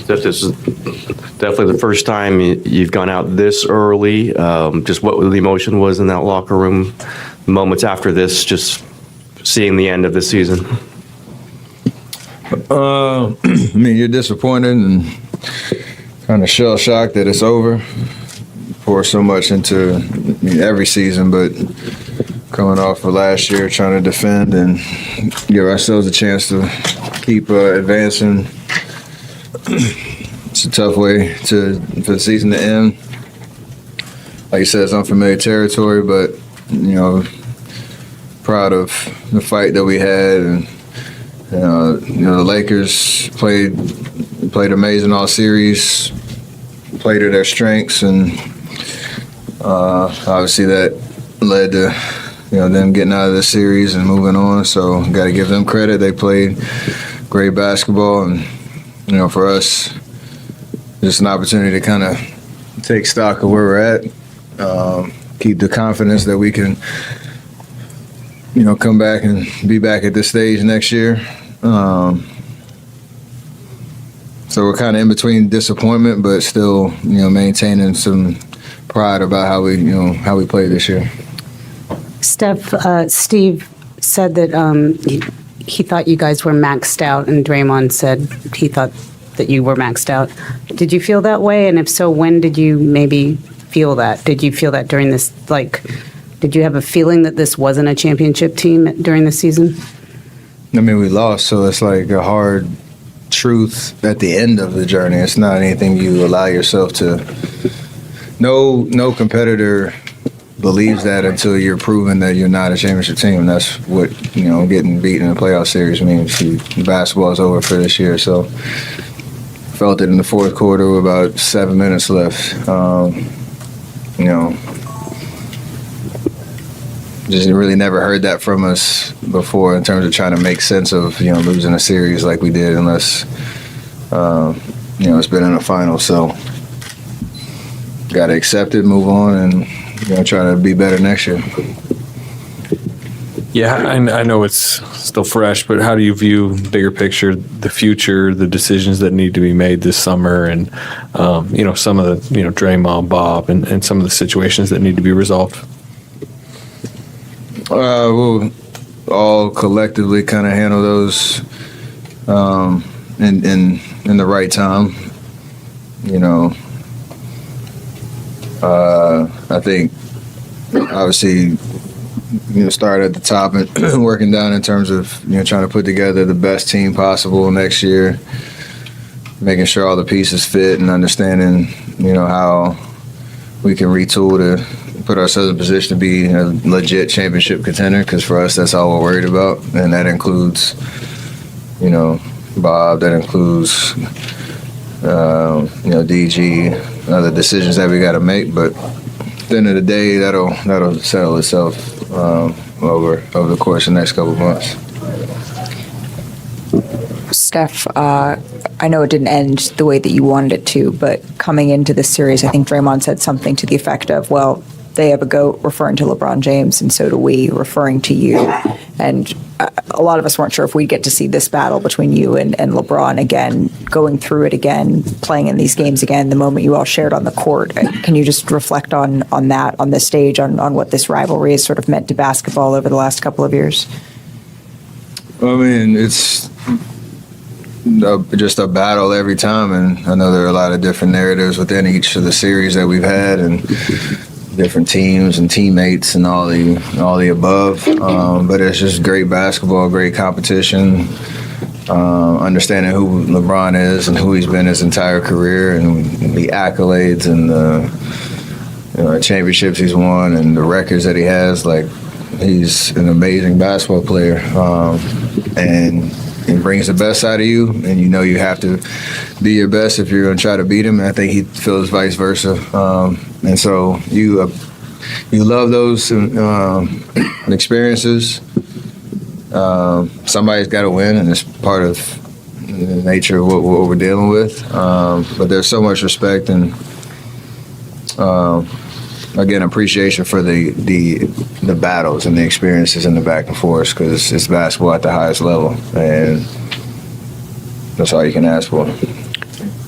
This is definitely the first time you've gone out this early. Just what the emotion was in that locker room, moments after this, just seeing the end of the season. I mean, you're disappointed and kind of shell shocked that it's over. Pour so much into every season, but coming off of last year, trying to defend and give ourselves a chance to keep advancing. It's a tough way for the season to end. Like you said, it's unfamiliar territory, but proud of the fight that we had, and the Lakers played amazing all series, played to their strengths, and obviously that led to them getting out of the series and moving on. So got to give them credit. They played great basketball, and for us, just an opportunity to kind of take stock of where we're at, keep the confidence that we can, come back and be back at this stage next year. So we're kind of in between disappointment, but still, maintaining some pride about how we played this year. Steve said that he thought you guys were maxed out, and Draymond said he thought that you were maxed out. Did you feel that way? And if so, when did you maybe feel that? Did you feel that during this, did you have a feeling that this wasn't a championship team during the season? I mean, we lost, so it's like a hard truth at the end of the journey. It's not anything you allow yourself to. No competitor believes that until you're proven that you're not a championship team. That's what getting beaten in a playoff series means. Basketball is over for this year, so felt it in the fourth quarter with about 7 minutes left. Just really never heard that from us before in terms of trying to make sense of losing a series like we did, unless it's been in a final. So got to accept it, move on, and try to be better next year. Yeah, I know it's still fresh, but how do you view bigger picture, the future, the decisions that need to be made this summer, and some of the Draymond, Bob, and some of the situations that need to be resolved? We'll all collectively kind of handle those in the right time. I think obviously start at the top and working down in terms of trying to put together the best team possible next year, making sure all the pieces fit, and understanding how we can retool to put ourselves in a position to be a legit championship contender, because for us that's all we're worried about, and that includes Bob, that includes DG, other decisions that we got to make. But at the end of the day, that'll settle itself over the course of the next couple of months. Steph, I know it didn't end the way that you wanted it to, but coming into this series, I think Draymond said something to the effect of, well, they have a GOAT, referring to LeBron James, and so do we, referring to you. And a lot of us weren't sure if we'd get to see this battle between you and LeBron again, going through it again, playing in these games again, the moment you all shared on the court. Can you just reflect on that, on this stage, on what this rivalry has sort of meant to basketball over the last couple of years? I mean, it's just a battle every time, and I know there are a lot of different narratives within each of the series that we've had, and different teams and teammates and all the above. But it's just great basketball, great competition, understanding who LeBron is and who he's been his entire career, and the accolades and the championships he's won and the records that he has. Like, he's an amazing basketball player, and he brings the best out of you, and you have to be your best if you're going to try to beat him. And I think he feels vice versa. And so you love those experiences. Somebody's got to win, and it's part of the nature of what we're dealing with. But there's so much respect and again, appreciation for the battles and the experiences and the back and forth, because it's basketball at the highest level, and that's all you can ask for.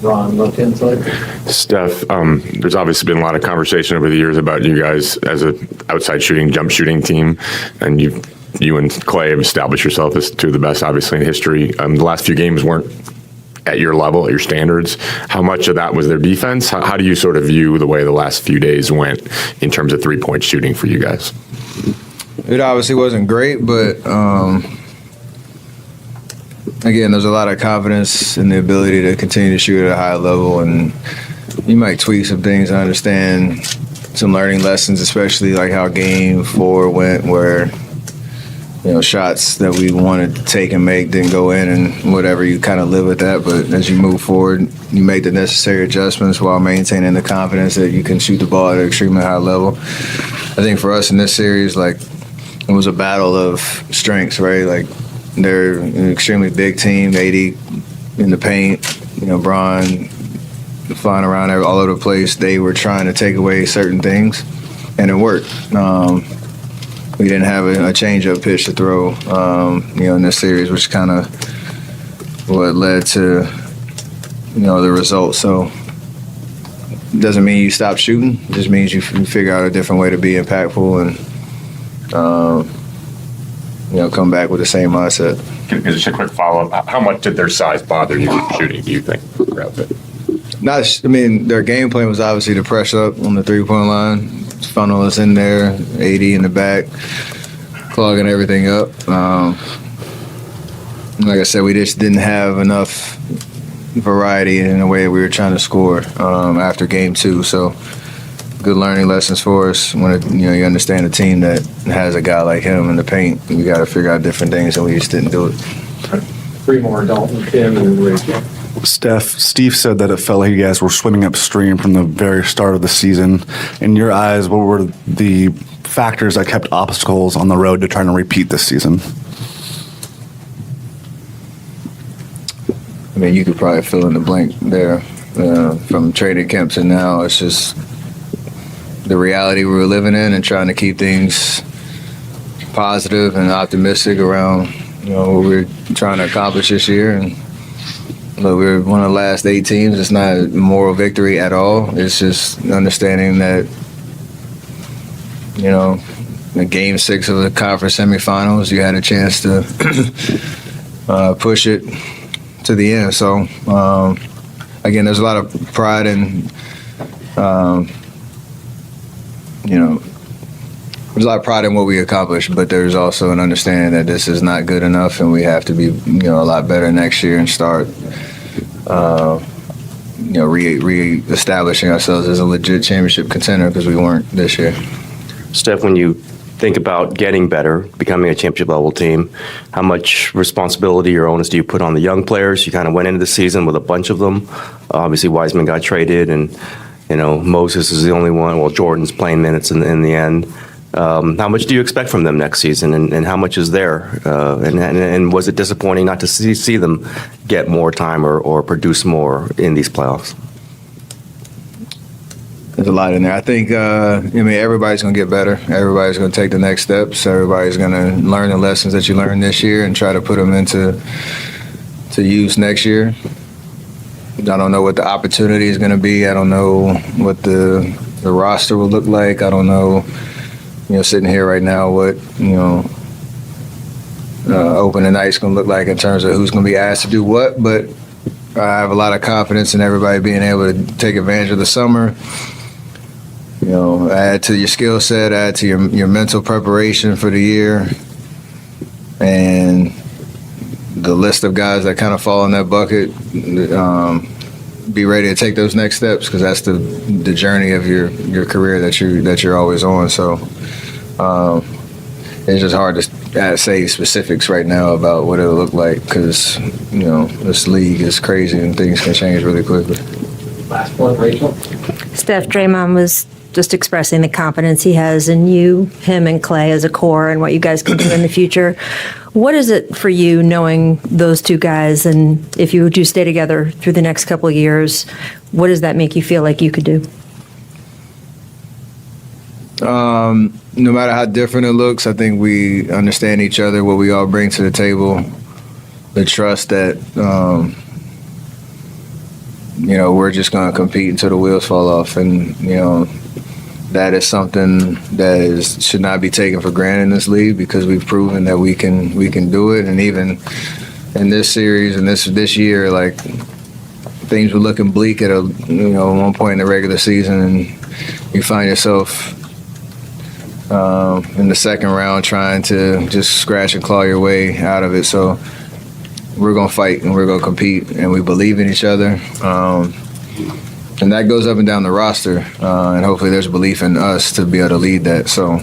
Ron, left-hand side. Steph, there's obviously been a lot of conversation over the years about you guys as an outside shooting, jump shooting team, and you and Clay have established yourself as two of the best, obviously, in history. The last few games weren't at your level, at your standards. How much of that was their defense? How do you sort of view the way the last few days went in terms of three-point shooting for you guys? It obviously wasn't great, but again, there's a lot of confidence in the ability to continue to shoot at a high level, and you might tweak some things. I understand some learning lessons, especially like how game 4 went, where shots that we wanted to take and make didn't go in, and whatever, you kind of live with that. But as you move forward, you make the necessary adjustments while maintaining the confidence that you can shoot the ball at an extremely high level. I think for us in this series, like, it was a battle of strengths, right? Like, they're an extremely big team, 80 in the paint, Bron flying around all over the place. They were trying to take away certain things, and it worked. We didn't have a change-up pitch to throw, in this series, which kind of what led to, the result. So it doesn't mean you stop shooting. It just means you figure out a different way to be impactful and, come back with the same mindset. Just a quick follow-up. How much did their size bother you shooting, do you think? Their game plan was obviously to press up on the three-point line, funnel us in there, 80 in the back, clogging everything up. Like I said, we just didn't have enough variety in the way we were trying to score after game 2. So good learning lessons for us. When you understand a team that has a guy like him in the paint, we got to figure out different things, and we just didn't do it. 3 more, Dalton, Tim, and then Rachel. Steve said that it felt like you guys were swimming upstream from the very start of the season. In your eyes, what were the factors that kept obstacles on the road to trying to repeat this season? You could probably fill in the blank there. From training camp to now, it's just the reality we were living in, and trying to keep things positive and optimistic around what we're trying to accomplish this year. And look, we're one of the last 8 teams. It's not a moral victory at all. It's just understanding that, in Game 6 of the conference semifinals, you had a chance to push it to the end. So, again, there's a lot of pride in, there's a lot of pride in what we accomplished, but there's also an understanding that this is not good enough, and we have to be, a lot better next year and start, re-establishing ourselves as a legit championship contender, because we weren't this year. Steph, when you think about getting better, becoming a championship level team, how much responsibility or onus do you put on the young players? You kind of went into the season with a bunch of them. Obviously, Wiseman got traded, and Moses is the only one. Well, Jordan's playing minutes in the end. How much do you expect from them next season, and how much is there? And was it disappointing not to see them get more time or produce more in these playoffs? There's a lot in there. I think, everybody's going to get better. Everybody's going to take the next steps. Everybody's going to learn the lessons that you learned this year and try to put them into use next year. I don't know what the opportunity is going to be. I don't know what the roster will look like. I don't know, sitting here right now, what, opening night's going to look like in terms of who's going to be asked to do what. But I have a lot of confidence in everybody being able to take advantage of the summer. Add to your skill set, add to your mental preparation for the year, and the list of guys that kind of fall in that bucket. Be ready to take those next steps, because that's the journey of your career that you're always on. So it's just hard to say specifics right now about what it'll look like, because this league is crazy and things can change really quickly. Last one, Rachel. Steph, Draymond was just expressing the confidence he has in you, him and Clay as a core, and what you guys can do in the future. What is it for you knowing those two guys, and if you do stay together through the next couple of years, what does that make you feel like you could do? No matter how different it looks, I think we understand each other, what we all bring to the table, the trust that, we're just going to compete until the wheels fall off. And, that is something that should not be taken for granted in this league because we've proven that we can do it. And even in this series and this year, like, things were looking bleak at one point in the regular season, and you find yourself in the second round trying to just scratch and claw your way out of it. So we're going to fight and we're going to compete, and we believe in each other. And that goes up and down the roster, and hopefully there's belief in us to be able to lead that. So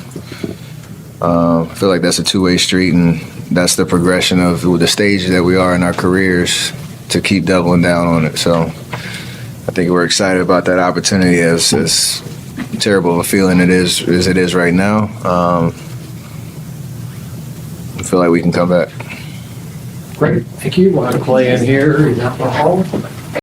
I feel like that's a two-way street, and that's the progression of the stage that we are in our careers to keep doubling down on it. So I think we're excited about that opportunity, as terrible a feeling it is as it is right now. I feel like we can come back. Great, thank you. We'll have Clay in here in the hall.